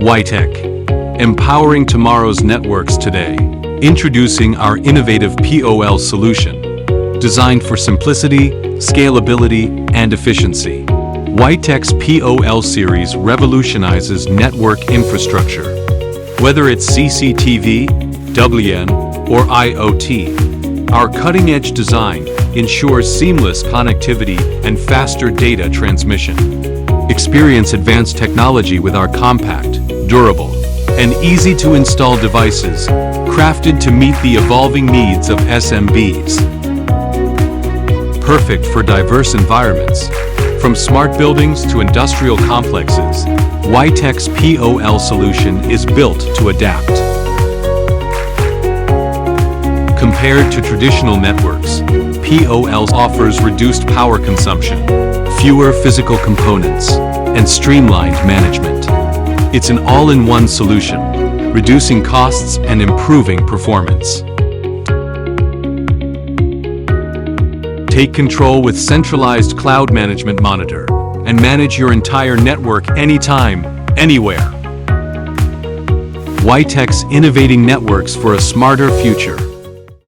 Wi-Tek, empowering tomorrow's networks today. Introducing our innovative POL solution, designed for simplicity, scalability, and efficiency. Wi-Tek's POL series revolutionizes network infrastructure. Whether it's CCTV, WLAN, or IoT, our cutting-edge design ensures seamless connectivity and faster data transmission. Experience advanced technology with our compact, durable, and easy-to-install devices, crafted to meet the evolving needs of SMBs. Perfect for diverse environments. From smart buildings to industrial complexes, Wi-Tek's POL solution is built to adapt. Compared to traditional networks, POL offers reduced power consumption, fewer physical components, and streamlined management. It's an all-in-one solution, reducing costs and improving performance. Take control with centralized cloud management monitor and manage your entire network anytime, anywhere. Wi-Tek's innovating networks for a smarter future.